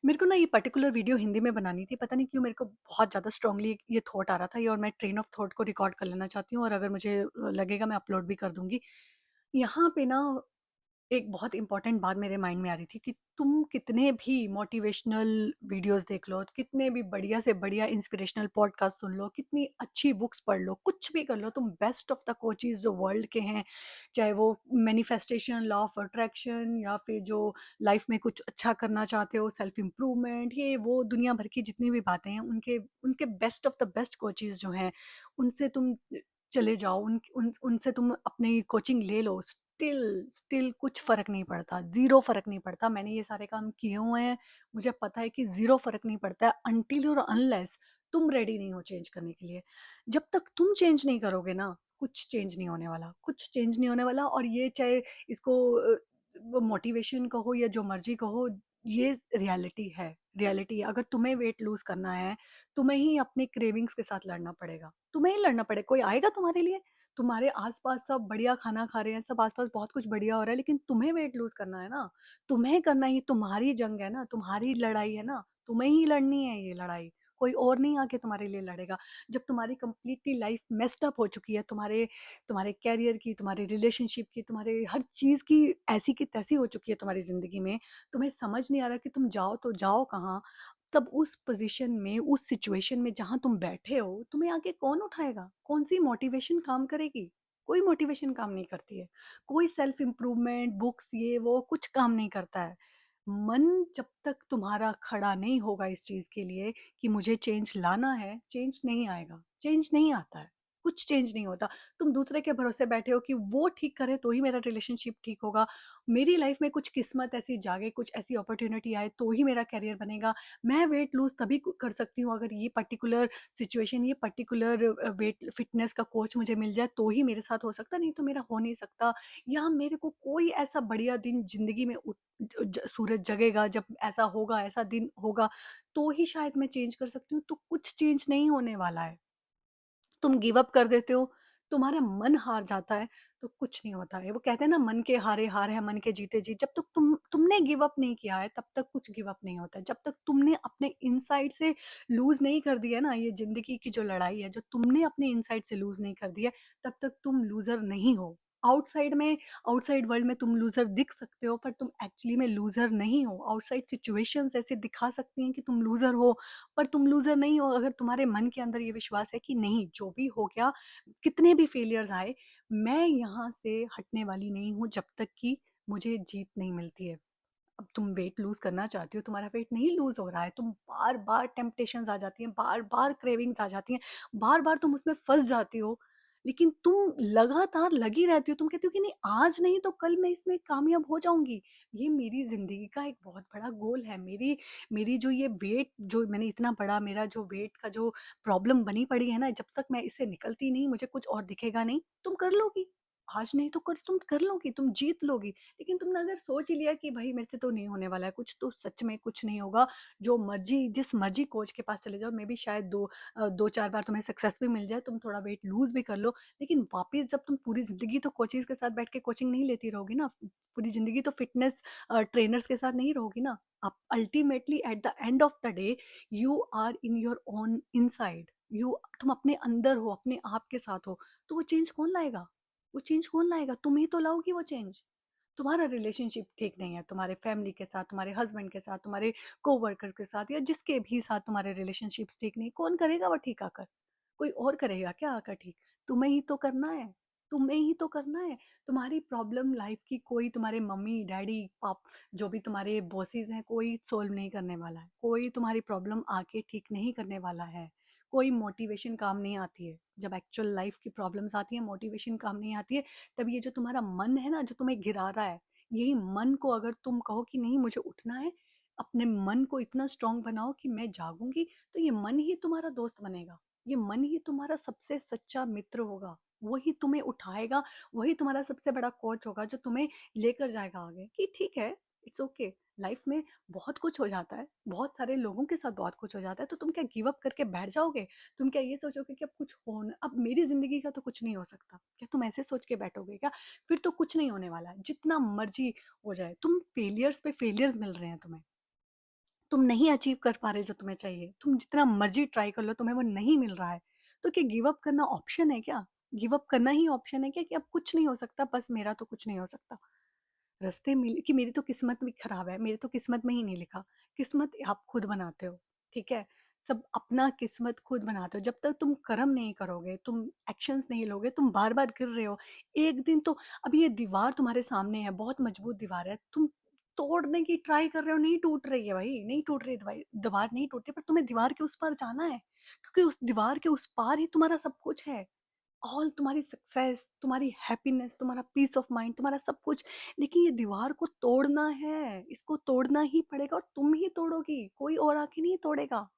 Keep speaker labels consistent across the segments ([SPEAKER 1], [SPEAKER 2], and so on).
[SPEAKER 1] मेरे को ना ये पर्टिकुलर वीडियो हिंदी में बनानी थी, पता नहीं क्यों मेरे को बहुत ज़्यादा स्ट्रांगली ये थॉट आ रहा था ये और मैं ट्रेन ऑफ थॉट को रिकॉर्ड कर लेना चाहती हूँ और अगर मुझे लगेगा मैं अपलोड भी कर दूँगी। यहाँ पे ना एक बहुत इम्पोर्टेंट बात मेरे माइंड में आ रही थी कि तुम कितने भी मोटिवेशनल वीडियोस देख लो, कितने भी बढ़िया से बढ़िया इंस्पिरेशनल पॉडकास्ट सुन लो, कितनी अच्छी बुक्स पढ़ लो, कुछ भी कर लो, तुम बेस्ट ऑफ द कोचेस जो वर्ल्ड के हैं, चाहे वो मैनिफेस्टेशन, लॉ ऑफ अट्रैक्शन या फिर जो लाइफ में कुछ अच्छा करना चाहते हो, सेल्फ इम्प्रूवमेंट, ये वो दुनिया भर की जितनी भी बातें हैं, उनके उनके best of the best coaches जो हैं, उनसे तुम चले जाओ, उनसे तुम अपनी कोचिंग ले लो, स्टिल स्टिल कुछ फ़र्क नहीं पड़ता, ज़ीरो फ़र्क नहीं पड़ता। मैंने ये सारे काम किए हुए हैं, मुझे पता है कि ज़ीरो फ़र्क नहीं पड़ता है अनटिल और अनलेस तुम रेडी नहीं हो चेंज करने के लिए। जब तक तुम चेंज नहीं करोगे ना, कुछ चेंज नहीं होने वाला, कुछ चेंज नहीं होने वाला। और ये चाहे इसको वो मोटिवेशन कहो या जो मर्ज़ी कहो, ये रियलिटी है, रियलिटी है। अगर तुम्हें वेट लूज़ करना है, तुम्हें ही अपने क्रेविंग्स के साथ लड़ना पड़ेगा। तुम्हें ही लड़ना पड़ेगा, कोई आएगा तुम्हारे लिए? तुम्हारे आस-पास सब बढ़िया खाना खा रहे हैं, सब आस-पास बहुत कुछ बढ़िया हो रहा है, लेकिन तुम्हें वेट लूज़ करना है ना, तुम्हें करना है, ये तुम्हारी जंग है ना, तुम्हारी लड़ाई है ना, तुम्हें ही लड़नी है ये लड़ाई, कोई और नहीं आके तुम्हारे लिए लड़ेगा। जब तुम्हारी कंप्लीटली लाइफ मेस्ड अप हो चुकी है, तुम्हारे तुम्हारे करियर की, तुम्हारे रिलेशनशिप की, तुम्हारे हर चीज़ की ऐसी की तैसी हो चुकी है तुम्हारी ज़िंदगी में, तुम्हें समझ नहीं आ रहा कि तुम जाओ तो जाओ कहाँ? तब उस पोज़ीशन में, उस सिचुएशन में जहाँ तुम बैठे हो, तुम्हें आगे कौन उठाएगा? कौन-सी मोटिवेशन काम करेगी? कोई मोटिवेशन काम नहीं करती है। कोई सेल्फ इम्प्रूवमेंट, बुक्स ये वो कुछ काम नहीं करता है। मन जब तक तुम्हारा खड़ा नहीं होगा इस चीज़ के लिए कि मुझे चेंज लाना है, चेंज नहीं आएगा, चेंज नहीं आता है, कुछ चेंज नहीं होता। तुम दूसरे के भरोसे बैठे हो कि वो ठीक करे तो ही मेरा रिलेशनशिप ठीक होगा, मेरी लाइफ़ में कुछ किस्मत ऐसी जागे, कुछ ऐसी अपॉर्च्युनिटी आए तो ही मेरा करियर बनेगा। मैं वेट लूज़ तभी क कर सकती हूँ अगर ये पर्टिकुलर सिचुएशन, ये पर्टिकुलर वेट फिटनेस का कोच मुझे मिल जाए तो ही मेरे साथ हो सकता है, नहीं तो मेरा हो नहीं सकता। या मेरे को कोई ऐसा बढ़िया दिन ज़िंदगी में उत ज ज सूरज जगेगा, जब ऐसा होगा, ऐसा दिन होगा, तो ही शायद मैं चेंज कर सकती हूँ, तो कुछ चेंज नहीं होने वाला है। तुम गिव अप कर देते हो, तुम्हारा मन हार जाता है, तो कुछ नहीं होता है। वो कहते हैं ना, मन के हारे हार है, मन के जीते जीत। जब तक तुमने गिव अप नहीं किया है, तब तक कुछ गिव अप नहीं होता है। जब तक तुमने अपने इनसाइड से लूज़ नहीं कर दिया ना, ये ज़िंदगी की जो लड़ाई है, जो तुमने अपने इनसाइड से लूज़ नहीं कर दिया, तब तक तुम लूज़र नहीं हो। आउटसाइड में, आउटसाइड वर्ल्ड में तुम लूज़र दिख सकते हो, पर तुम एक्चुअली में लूज़र नहीं हो। आउटसाइड सिचुएशंस ऐसे दिखा सकती हैं कि तुम लूज़र हो, पर तुम लूज़र नहीं हो अगर तुम्हारे मन के अंदर ये विश्वास है कि नहीं, जो भी हो गया, कितने भी फेलियर्स आए, मैं यहाँ से हटने वाली नहीं हूँ जब तक कि मुझे जीत नहीं मिलती है। अब तुम वेट लूज़ करना चाहती हो, तुम्हारा वेट नहीं लूज़ हो रहा है, तुम बार-बार टेम्पटेशंस आ जाती हैं, बार-बार क्रेविंग्स आ जाती हैं, बार-बार तुम उसमें फँस जाती हो, लेकिन तुम लगातार लगी रहती हो, तुम कहती हो कि नहीं, आज नहीं तो कल मैं इसमें कामयाब हो जाऊँगी। ये मेरी ज़िंदगी का एक बहुत बड़ा गोल है, मेरी मेरी जो ये वेट, जो मैंने इतना बड़ा, मेरा जो वेट का जो प्रॉब्लम बनी पड़ी है ना, जब तक मैं इससे निकलती नहीं, मुझे कुछ और दिखेगा नहीं, तुम कर लोगी। आज नहीं तो कल तुम कर लोगी, तुम जीत लोगी। लेकिन तुमने अगर सोच ही लिया कि भई मेरे से तो नहीं होने वाला है कुछ, तो सच में कुछ नहीं होगा। जो मर्ज़ी, जिस मर्ज़ी कोच के पास चले जाओ, मेबी शायद 2-4 बार तुम्हें सक्सेस भी मिल जाए, तुम थोड़ा वेट लूज़ भी कर लो, लेकिन वापिस जब तुम पूरी ज़िंदगी तो कोचेज़ के साथ बैठ के कोचिंग नहीं लेती रहोगी ना, पूरी ज़िंदगी तो फिटनेस ट्रेनर्स के साथ नहीं रहोगी ना। आप ultimately at the end of the day, you are in your own inside. तुम अपने अंदर हो, अपने आप के साथ हो, तो वो चेंज कौन लाएगा? वो चेंज कौन लाएगा? तुम ही तो लाओगी वो चेंज। तुम्हारा रिलेशनशिप ठीक नहीं है, तुम्हारे फैमिली के साथ, तुम्हारे हस्बैंड के साथ, तुम्हारे कोवर्कर के साथ या जिसके भी साथ तुम्हारे रिलेशनशिप्स ठीक नहीं, कौन करेगा वो ठीक आकर? कोई और करेगा क्या आकर ठीक? तुम्हें ही तो करना है, तुम्हें ही तो करना है। तुम्हारी प्रॉब्लम लाइफ की कोई तुम्हारे मम्मी, डैडी, जो भी तुम्हारे बॉसेस हैं, कोई सॉल्व नहीं करने वाला है। कोई तुम्हारी प्रॉब्लम आके ठीक नहीं करने वाला है। कोई मोटिवेशन काम नहीं आती है। जब एक्चुअल लाइफ की प्रॉब्लम्स आती हैं, मोटिवेशन काम नहीं आती है, तब ये जो तुम्हारा मन है ना, जो तुम्हें गिरा रहा है, यही मन को अगर तुम कहो कि नहीं, मुझे उठना है, अपने मन को इतना स्ट्रांग बनाओ कि मैं जागूँगी, तो ये मन ही तुम्हारा दोस्त बनेगा। ये मन ही तुम्हारा सबसे सच्चा मित्र होगा। वही तुम्हें उठाएगा, वही तुम्हारा सबसे बड़ा कोच होगा जो तुम्हें लेकर जाएगा आगे कि ठीक है, इट्स ओके। लाइफ में बहुत कुछ हो जाता है, बहुत सारे लोगों के साथ बहुत कुछ हो जाता है, तो तुम क्या गिव अप करके बैठ जाओगे? तुम क्या ये सोचोगे कि अब कुछ हो न अब मेरी ज़िंदगी का तो कुछ नहीं हो सकता? क्या तुम ऐसे सोच के बैठोगे क्या? फिर तो कुछ नहीं होने वाला है, जितना मर्ज़ी हो जाए। तुम फेलियर्स पे फेलियर्स मिल रहे हैं तुम्हें। तुम नहीं अचीव कर पा रहे जो तुम्हें चाहिए, तुम जितना मर्ज़ी ट्राई कर लो तुम्हें वो नहीं मिल रहा है, तो क्या गिव अप करना ऑप्शन है क्या? गिव अप करना ही ऑप्शन है क्या कि अब कुछ नहीं हो सकता, बस मेरा तो कुछ नहीं हो सकता? रास्ते मिले कि मेरी तो किस्मत भी खराब है, मेरी तो किस्मत में ही नहीं लिखा। किस्मत आप खुद बनाते हो, ठीक है? सब अपना किस्मत खुद बनाते हो। जब तक तुम कर्म नहीं करोगे, तुम एक्शंस नहीं लोगे, तुम बार-बार गिर रहे हो। एक दिन तो अभी ये दीवार तुम्हारे सामने है, बहुत मजबूत दीवार है, तुम तोड़ने की ट्राई कर रहे हो, नहीं टूट रही है भाई, नहीं टूट रही है दीवार नहीं टूटती, पर तुम्हें दीवार के उस पार जाना है, क्योंकि उस दीवार के उस पार ही तुम्हारा सब कुछ है। ऑल तुम्हारी सक्सेस, तुम्हारी हैप्पीनेस, तुम्हारा पीस ऑफ माइंड, तुम्हारा सब कुछ। लेकिन ये दीवार को तोड़ना है, इसको तोड़ना ही पड़ेगा और तुम ही तोड़ोगी, कोई और आके नहीं तोड़ेगा।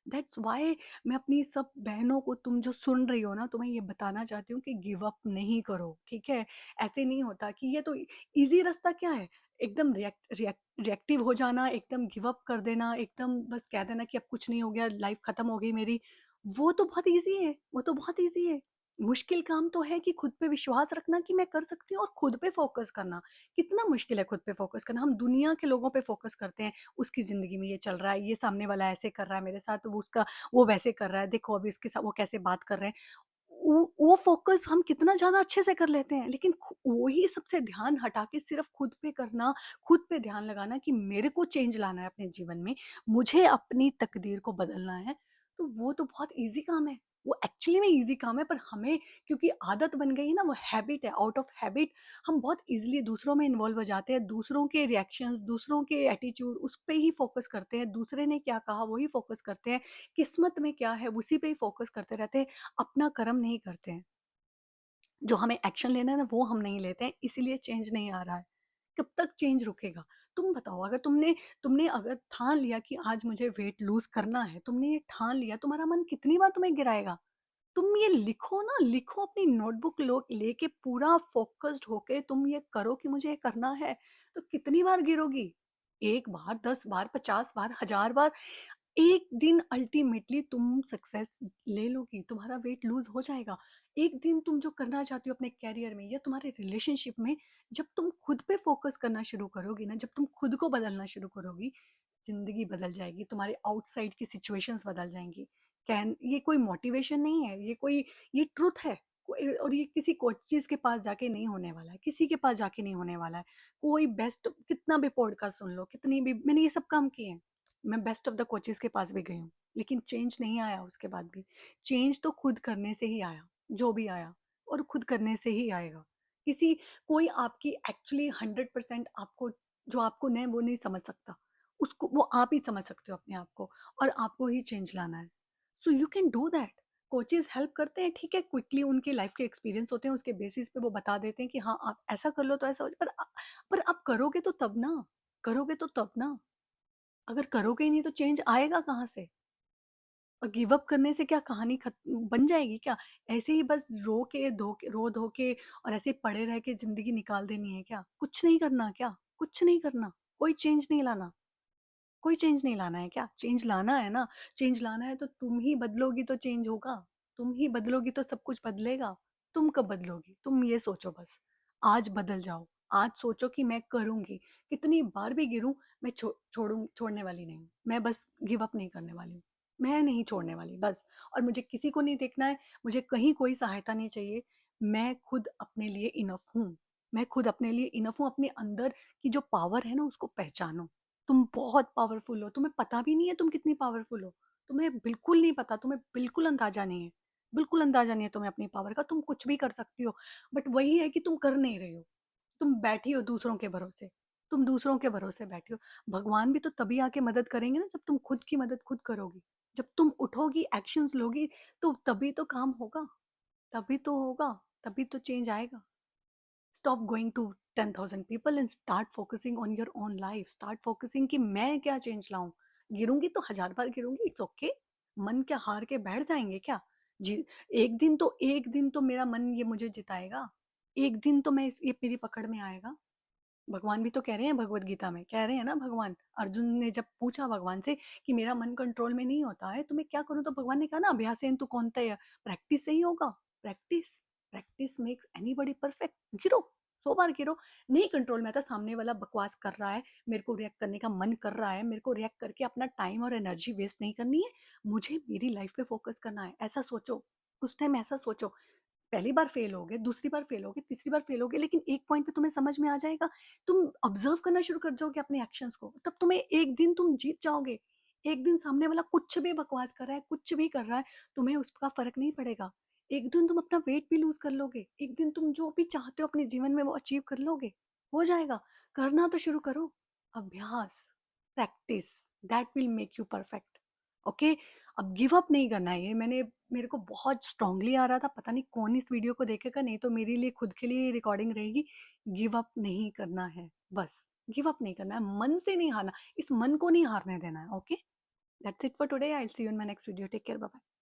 [SPEAKER 1] दैट्स व्हाई मैं अपनी सब बहनों को, तुम जो सुन रही हो ना, तुम्हें ये बताना चाहती हूँ कि गिव अप नहीं करो, ठीक है? ऐसे नहीं होता कि ये तो ईज़ी रास्ता क्या है? एकदम रिएक्टिव हो जाना, एकदम गिव अप कर देना, एकदम बस कह देना कि अब कुछ नहीं हो गया, लाइफ़ खत्म हो गई मेरी। वो तो बहुत ईज़ी है, वो तो बहुत ईज़ी है। मुश्किल काम तो है कि खुद पे विश्वास रखना कि मैं कर सकती हूँ और खुद पे फ़ोकस करना। कितना मुश्किल है खुद पे फ़ोकस करना। हम दुनिया के लोगों पे फ़ोकस करते हैं, उसकी ज़िंदगी में ये चल रहा है, ये सामने वाला ऐसे कर रहा है मेरे साथ, वो वैसे कर रहा है, देखो अभी इसके साथ वो कैसे बात कर रहे हैं। वो फ़ोकस हम कितना ज़्यादा अच्छे से कर लेते हैं, लेकिन वही सबसे ध्यान हटा के सिर्फ़ खुद पे करना, खुद पे ध्यान लगाना कि मेरे को चेंज लाना है अपने जीवन में, मुझे अपनी तकदीर को बदलना है, तो वो तो बहुत ईज़ी काम है। वो एक्चुअली में ईज़ी काम है, पर हमें क्योंकि आदत बन गई है ना, वो हैबिट है, आउट ऑफ हैबिट हम बहुत ईज़िली दूसरों में इन्वॉल्व हो जाते हैं, दूसरों के रिएक्शंस, दूसरों के एटीट्यूड, उस पे ही फ़ोकस करते हैं, दूसरे ने क्या कहा वही फ़ोकस करते हैं, किस्मत में क्या है उसी पे ही फ़ोकस करते रहते हैं, अपना कर्म नहीं करते हैं। जो हमें एक्शन लेना है ना, वो हम नहीं लेते हैं, इसीलिए चेंज नहीं आ रहा है। कब तक चेंज रुकेगा? तुम बताओ, अगर तुमने तुमने अगर ठान लिया कि आज मुझे वेट लूज़ करना है, तुमने ये ठान लिया, तुम्हारा मन कितनी बार तुम्हें गिराएगा? तुम ये लिखो ना, लिखो अपनी नोटबुक लो लेके पूरा फ़ोकस्ड होके तुम ये करो कि मुझे ये करना है, तो कितनी बार गिरोगी? 1 बार, 10 बार, 50 बार, 1000 बार, एक दिन अल्टीमेटली तुम सक्सेस ले लोगी, तुम्हारा वेट लूज़ हो जाएगा। एक दिन तुम जो करना चाहती हो अपने करियर में या तुम्हारे रिलेशनशिप में, जब तुम खुद पे फ़ोकस करना शुरू करोगी ना, जब तुम खुद को बदलना शुरू करोगी, ज़िंदगी बदल जाएगी, तुम्हारे आउटसाइड की सिचुएशंस बदल जाएँगी। कैन ये कोई मोटिवेशन नहीं है, ये ट्रुथ है। और ये किसी कोचेज़ के पास जाके नहीं होने वाला है, किसी के पास जाके नहीं होने वाला है। कोई बेस्ट कितना भी पॉडकास्ट सुन लो, कितनी भी मैंने ये सब काम किए हैं। मैं बेस्ट ऑफ द कोचेज़ के पास भी गई हूँ, लेकिन चेंज नहीं आया उसके बाद भी। चेंज तो खुद करने से ही आया, जो भी आया और खुद करने से ही आएगा। किसी कोई आपकी एक्चुअली 100% आपको जो आपको नहीं वो नहीं समझ सकता। उसको वो आप ही समझ सकते हो अपने आप को और आपको ही चेंज लाना है। So you can do that. Coaches help करते हैं, ठीक है, क्विकली उनके लाइफ़ के एक्सपीरियंस होते हैं, उसके बेसिस पे वो बता देते हैं कि हाँ, आप ऐसा कर लो तो ऐसा हो जाए, पर आप करोगे तो तब ना, करोगे तो तब ना। अगर करोगे ही नहीं तो चेंज आएगा कहाँ से? और गिव अप करने से क्या कहानी बन जाएगी क्या? ऐसे ही बस रो धो के और ऐसे ही पड़े रह के ज़िंदगी निकाल देनी है क्या? कुछ नहीं करना क्या? कुछ नहीं करना, कोई चेंज नहीं लाना। कोई चेंज नहीं लाना है क्या? चेंज लाना है ना, चेंज लाना है तो तुम ही बदलोगी तो चेंज होगा। तुम ही बदलोगी तो सब कुछ बदलेगा। तुम कब बदलोगी? तुम ये सोचो बस। आज बदल जाओ। आज सोचो कि मैं करूँगी। कितनी बार भी गिरूँ, मैं छोड़ने वाली नहीं हूँ। मैं बस गिव अप नहीं करने वाली हूँ। मैं नहीं छोड़ने वाली बस। और मुझे किसी को नहीं देखना है, मुझे कहीं कोई सहायता नहीं चाहिए। मैं खुद अपने लिए इनफ हूँ। मैं खुद अपने लिए इनफ हूँ। अपने अंदर की जो पावर है ना उसको पहचानो। तुम बहुत पावरफुल हो, तुम्हें पता भी नहीं है तुम कितनी पावरफुल हो। तुम्हें बिल्कुल नहीं पता, तुम्हें बिल्कुल अंदाज़ा नहीं है। बिल्कुल अंदाज़ा नहीं है तुम्हें अपनी पावर का, तुम कुछ भी कर सकती हो। बट वही है कि तुम कर नहीं रही हो। तुम बैठी हो दूसरों के भरोसे। तुम दूसरों के भरोसे बैठी हो। भगवान भी तो तभी आके मदद करेंगे ना जब तुम खुद की मदद खुद करोगी। जब तुम उठोगी, एक्शंस लोगी, तो तभी तो काम होगा, तभी तो होगा, तभी तो चेंज आएगा। Stop going to 10,000 people and start focusing on your own life. Start focusing कि मैं क्या चेंज लाऊं। गिरूंगी तो 1000 बार गिरूंगी, इट्स ओके। मन क्या हार के बैठ जाएंगे क्या? जी, एक दिन तो मेरा मन ये मुझे जिताएगा। एक दिन तो ये मेरी पकड़ में आएगा। भगवान भी तो कह रहे हैं, भगवत गीता में कह रहे हैं ना भगवान। अर्जुन ने जब पूछा भगवान से कि मेरा मन कंट्रोल में नहीं होता है तो मैं क्या करूं, तो भगवान ने कहा ना, अभ्यासेन तु कौन्तेय, प्रैक्टिस से ही होगा। Practice, practice makes anybody perfect. गिरो, 100 बार गिरो, नहीं कंट्रोल में आता, सामने वाला बकवास कर रहा है, मेरे को रिएक्ट करने का मन कर रहा है, मेरे को रिएक्ट करके अपना टाइम और एनर्जी वेस्ट नहीं करनी है, मुझे मेरी लाइफ पे फ़ोकस करना है, ऐसा सोचो। उस टाइम ऐसा सोचो। पहली बार फेल हो गए, दूसरी बार फेल हो गए, तीसरी बार फेल हो गए, लेकिन एक पॉइंट पे तुम्हें समझ में आ जाएगा, तुम ऑब्ज़र्व करना शुरू कर दोगे अपने एक्शंस को, तब तुम्हें एक दिन तुम जीत जाओगे। एक दिन सामने वाला कुछ भी बकवास कर रहा है, कुछ भी कर रहा है, तुम्हें उसका फ़र्क नहीं पड़ेगा। एक दिन तुम अपना वेट भी लूज़ कर लोगे, एक दिन तुम जो भी चाहते हो अपने जीवन में वो अचीव कर लोगे, हो जाएगा। करना तो शुरू करो, अभ्यास, practice, that will make you perfect, okay? अब गिव अप नहीं करना है, ये मेरे को बहुत स्ट्रांगली आ रहा था, पता नहीं कौन इस वीडियो को देखेगा, नहीं तो मेरे लिए खुद के लिए रिकॉर्डिंग रहेगी। गिव अप नहीं करना है, बस गिव अप नहीं करना है, मन से नहीं हारना, इस मन को नहीं हारने देना है, okay? That's it for today, I will see you in my next video, take care, bye bye.